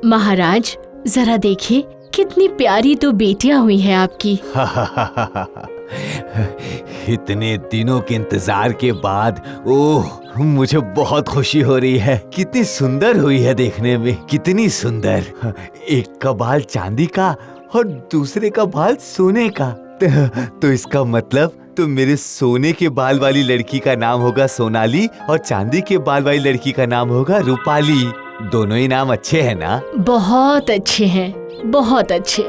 महाराज जरा देखिए कितनी प्यारी तो बेटियां हुई हैं आपकी। इतने दिनों के इंतजार के बाद ओह मुझे बहुत खुशी हो रही है। कितनी सुंदर हुई है देखने में, कितनी सुंदर। एक का बाल चांदी का और दूसरे का बाल सोने का। तो इसका मतलब तो मेरे सोने के बाल वाली लड़की का नाम होगा सोनाली और चांदी के बाल वाली लड़की का नाम होगा रूपाली। दोनों ही नाम अच्छे हैं ना? बहुत अच्छे हैं, बहुत अच्छे।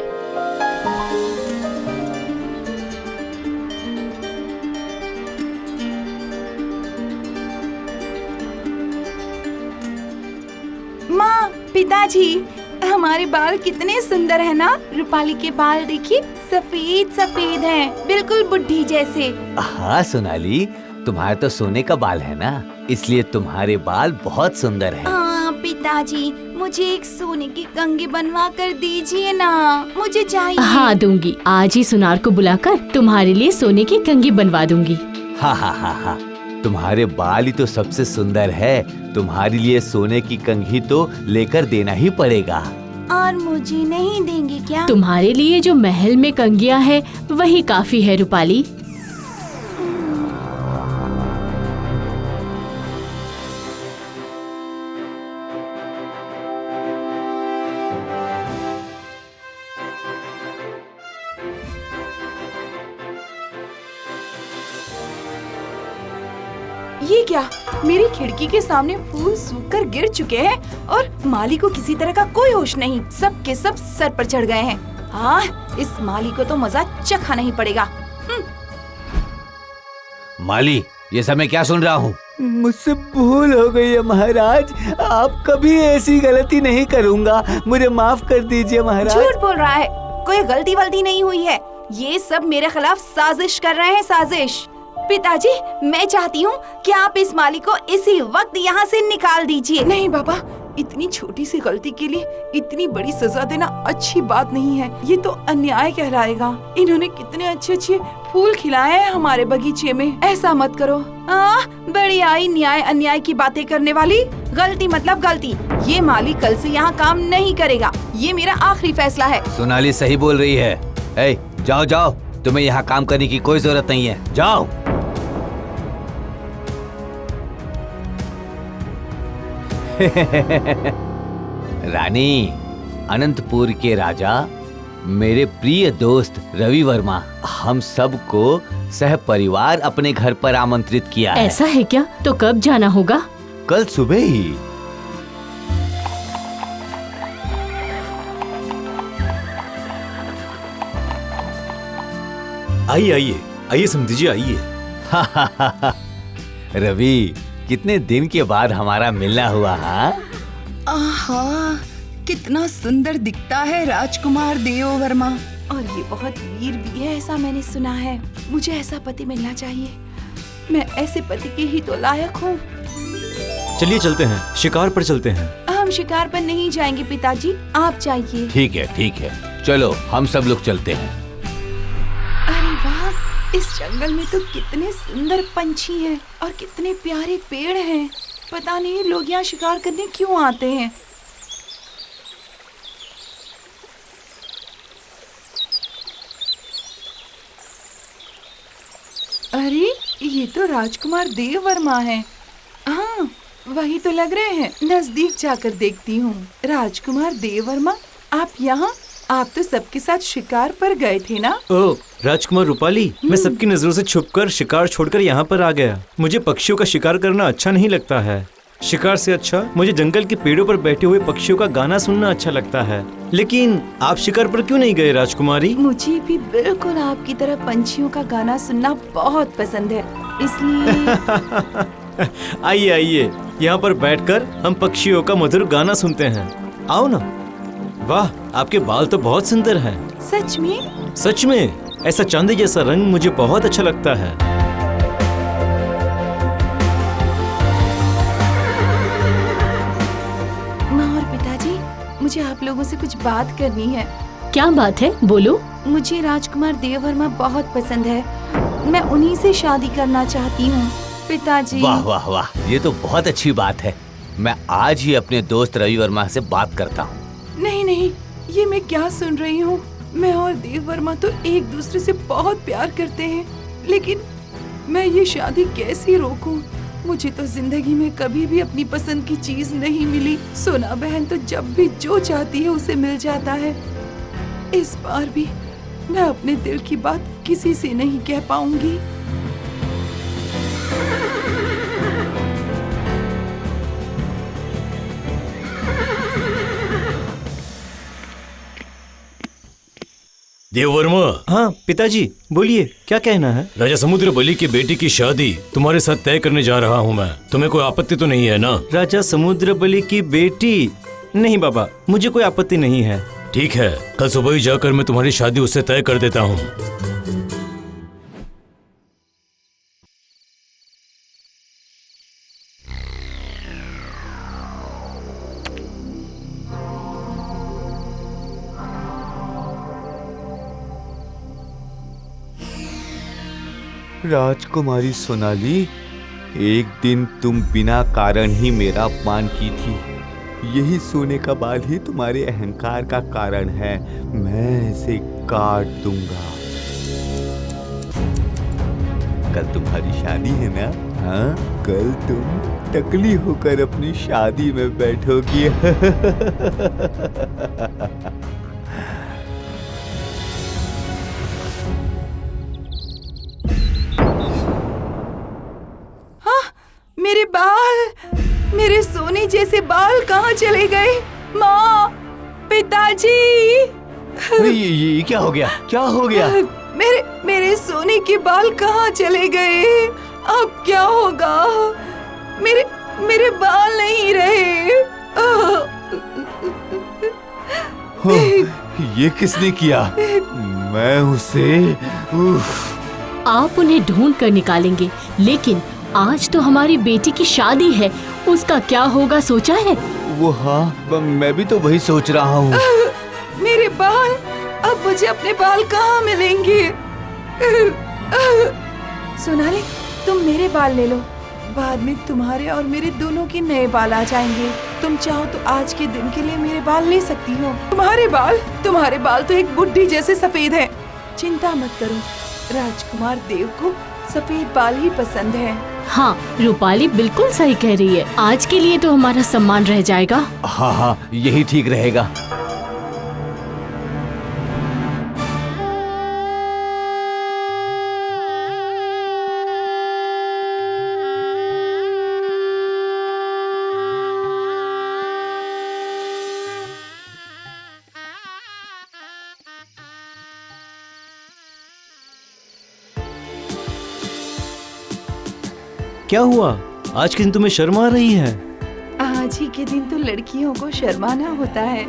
माँ, पिताजी, हमारे बाल कितने सुंदर है ना। रूपाली के बाल देखिए, सफेद सफेद हैं, बिल्कुल बुढ़ी जैसे। हाँ सोनाली, तुम्हारे तो सोने का बाल है ना, इसलिए तुम्हारे बाल बहुत सुंदर हैं। हाँ पिताजी, मुझे एक सोने की कंघी बनवा कर दीजिए ना, मुझे चाहिए। हाँ दूंगी, आज ही सुनार को बुलाकर तुम्हारे लिए सोने की कंघी बनवा दूंगी। हाँ हाँ हाँ हाँ, तुम्हारे बाल ही तो सबसे सुंदर है, तुम्हारे लिए सोने की कंघी तो लेकर देना ही पड़ेगा। और मुझे नहीं देंगे क्या? तुम्हारे लिए जो महल में कंघियाँ है वही काफी है रूपाली। ये क्या, मेरी खिड़की के सामने फूल सूखकर गिर चुके हैं और माली को किसी तरह का कोई होश नहीं। सब के सब सर पर चढ़ गए हैं। हाँ, इस माली को तो मजा चखाना ही पड़ेगा। माली, ये सब मैं क्या सुन रहा हूँ? मुझसे भूल हो गई है महाराज, आप कभी ऐसी गलती नहीं करूँगा, मुझे माफ कर दीजिए महाराज। झूठ बोल रहा है, कोई गलती वलती नहीं हुई है। ये सब मेरे खिलाफ साजिश कर रहे हैं, साजिश। पिताजी, मैं चाहती हूँ कि आप इस माली को इसी वक्त यहाँ से निकाल दीजिए। नहीं बाबा, इतनी छोटी सी गलती के लिए इतनी बड़ी सजा देना अच्छी बात नहीं है। ये तो अन्याय कहलाएगा। इन्होंने कितने अच्छे अच्छे फूल खिलाए हैं हमारे बगीचे में। ऐसा मत करो। बड़ी आई न्याय अन्याय की बातें करने वाली। गलती मतलब गलती। ये माली कल से यहाँ काम नहीं करेगा। ये मेरा आखिरी फैसला है। सोनाली सही बोल रही है। ए, जाओ जाओ, तुम्हें यहाँ काम करने की कोई जरूरत नहीं है, जाओ। रानी, अनंतपुर के राजा, मेरे प्रिय दोस्त रवि वर्मा, हम सबको सह परिवार अपने घर पर आमंत्रित किया है। ऐसा है क्या? तो कब जाना होगा? कल सुबह ही। आइए आइए आइए समधी जी, आइए। रवि, कितने दिन के बाद हमारा मिलना हुआ। हाँ, आहा, कितना सुंदर दिखता है राजकुमार देव वर्मा। और ये बहुत वीर भी है, ऐसा मैंने सुना है। मुझे ऐसा पति मिलना चाहिए। मैं ऐसे पति के ही तो लायक हूँ। चलिए चलते हैं, शिकार पर चलते हैं। हम शिकार पर नहीं जाएंगे पिताजी, आप जाइए। ठीक है, चलो हम सब लोग चलते हैं। अरे वाह, इस जंगल में तो कितने सुंदर पंछी हैं और कितने प्यारे पेड़ हैं। पता नहीं लोग यहाँ शिकार करने क्यों आते हैं। अरे, ये तो राजकुमार देव वर्मा हैं। हाँ, वही तो लग रहे हैं। नजदीक जाकर देखती हूँ। राजकुमार देव वर्मा, आप यहाँ? आप तो सबके साथ शिकार पर गए थे ना? ओ, राजकुमार रूपाली, मैं सबकी नजरों से छुपकर शिकार छोड़कर यहाँ पर आ गया। मुझे पक्षियों का शिकार करना अच्छा नहीं लगता है। शिकार से अच्छा मुझे जंगल के पेड़ों पर बैठे हुए पक्षियों का गाना सुनना अच्छा लगता है। लेकिन आप शिकार पर क्यों नहीं गए राजकुमारी? मुझे भी बिल्कुल आपकी तरह पंछियों का गाना सुनना बहुत पसंद है, इसलिए। आइए आइए, यहाँ पर बैठकर हम पक्षियों का मधुर गाना सुनते हैं। आओ ना। वाह, आपके बाल तो बहुत सुंदर हैं। सच में? सच में, ऐसा चांदी जैसा रंग मुझे बहुत अच्छा लगता है। माँ और पिताजी, मुझे आप लोगों से कुछ बात करनी है। क्या बात है, बोलो। मुझे राजकुमार देव वर्मा बहुत पसंद है। मैं उन्हीं से शादी करना चाहती हूँ पिताजी। वाह वाह वाह, ये तो बहुत अच्छी बात है। मैं आज ही अपने दोस्त रवि वर्मा से बात करता हूँ। ये मैं क्या सुन रही हूँ? मैं और देव वर्मा तो एक दूसरे से बहुत प्यार करते हैं, लेकिन मैं ये शादी कैसे रोकूं? मुझे तो जिंदगी में कभी भी अपनी पसंद की चीज नहीं मिली। सोना बहन तो जब भी जो चाहती है उसे मिल जाता है। इस बार भी मैं अपने दिल की बात किसी से नहीं कह पाऊंगी। देववर्मा। हाँ पिताजी, बोलिए क्या कहना है? राजा समुद्र बलि की बेटी की शादी तुम्हारे साथ तय करने जा रहा हूँ मैं। तुम्हें कोई आपत्ति तो नहीं है ना? राजा समुद्र बलि की बेटी? नहीं बाबा, मुझे कोई आपत्ति नहीं है। ठीक है, कल सुबह ही जाकर मैं तुम्हारी शादी उससे तय कर देता हूँ। राजकुमारी सोनाली, एक दिन तुम बिना कारण ही मेरा अपमान की थी। यही सोने का बाल ही तुम्हारे अहंकार का कारण है। मैं इसे काट दूंगा। कल तुम्हारी शादी है ना? हाँ, कल तुम टकली होकर अपनी शादी में बैठोगी। मेरे बाल, मेरे सोने जैसे बाल कहाँ चले गए? माँ, पिताजी, ये क्या हो गया? क्या हो गया? मेरे सोने के बाल कहाँ चले गए? अब क्या होगा? मेरे बाल नहीं रहे। हो, ये किसने किया? मैं उसे आप उन्हें ढूंढ कर निकालेंगे, लेकिन आज तो हमारी बेटी की शादी है, उसका क्या होगा सोचा है? वो हाँ, मैं भी तो वही सोच रहा हूँ। मेरे बाल, अब मुझे अपने बाल कहाँ मिलेंगे? सोनाली, तुम मेरे बाल ले लो, बाद में तुम्हारे और मेरे दोनों के नए बाल आ जाएंगे। तुम चाहो तो आज के दिन के लिए मेरे बाल ले सकती हो। तुम्हारे बाल तो एक बुड्ढी जैसे सफेद हैं। चिंता मत करो, राजकुमार देव को सफेद बाल ही पसंद है। हाँ, रूपाली बिल्कुल सही कह रही है। आज के लिए तो हमारा सम्मान रह जाएगा। हाँ हाँ, यही ठीक रहेगा। क्या हुआ? आज के दिन तुम्हें शर्म आ रही है? आज ही के दिन तो लड़कियों को शर्माना होता है।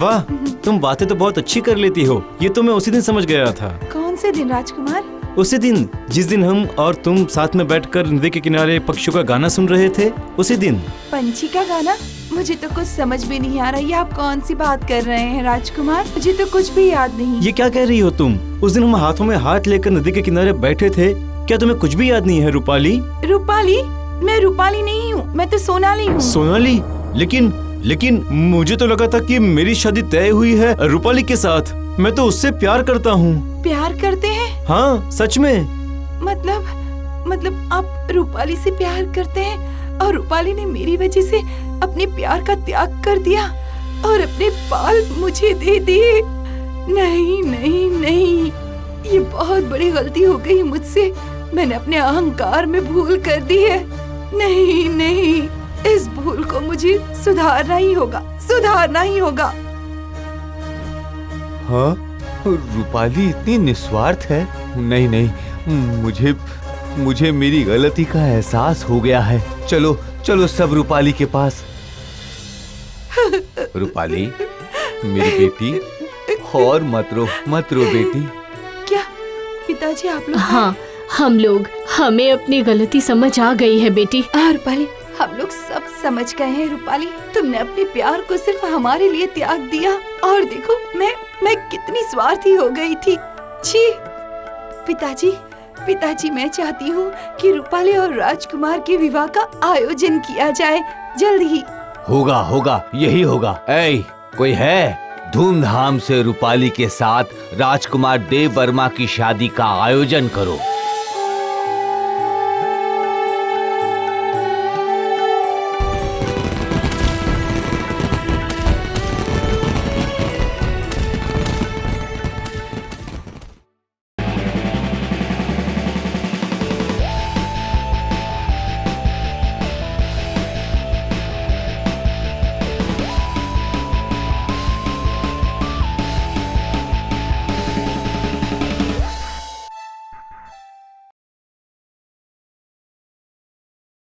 वाह, तुम बातें तो बहुत अच्छी कर लेती हो। ये तो मैं उसी दिन समझ गया था। कौन से दिन राजकुमार? उसी दिन जिस दिन हम और तुम साथ में बैठकर नदी के किनारे पक्षियों का गाना सुन रहे थे, उसी दिन। पंछी का गाना? मुझे तो कुछ समझ में नहीं आ रहा है, आप कौन सी बात कर रहे हैं राजकुमार? मुझे तो कुछ भी याद नहीं। ये क्या कह रही हो तुम? उस दिन हम हाथों में हाथ लेकर नदी के किनारे बैठे थे। क्या तुम्हें कुछ भी याद नहीं है रूपाली? रूपाली? मैं रूपाली नहीं हूँ, मैं तो सोनाली हूँ। सोनाली? लेकिन मुझे तो लगा था कि मेरी शादी तय हुई है रूपाली के साथ। मैं तो उससे प्यार करता हूँ। प्यार करते हैं? हाँ, सच में। मतलब आप रूपाली से प्यार करते हैं और रूपाली ने मेरी वजह से अपने प्यार का त्याग कर दिया और अपने बाल मुझे दे दिए। नहीं नहीं नहीं, ये बहुत बड़ी गलती हो गई मुझसे। मैंने अपने अहंकार में भूल कर दी है। नहीं नहीं, इस भूल को मुझे सुधारना ही होगा। हाँ, रूपाली इतनी निस्वार्थ है। नहीं नहीं, मुझे मेरी गलती का एहसास हो गया है। चलो सब रूपाली के पास। रूपाली, मेरी बेटी, और मत रो बेटी। क्या पिताजी आप लोग? हाँ, हमें अपनी गलती समझ आ गई है बेटी। रूपाली, हम लोग सब समझ गए हैं। रूपाली, तुमने अपने प्यार को सिर्फ हमारे लिए त्याग दिया और देखो मैं कितनी स्वार्थी हो गई थी। छी! पिताजी, मैं चाहती हूँ कि रूपाली और राजकुमार के विवाह का आयोजन किया जाए जल्द ही। होगा, यही होगा। ऐ, कोई है? धूमधाम से रूपाली के साथ राजकुमार देव वर्मा की शादी का आयोजन करो।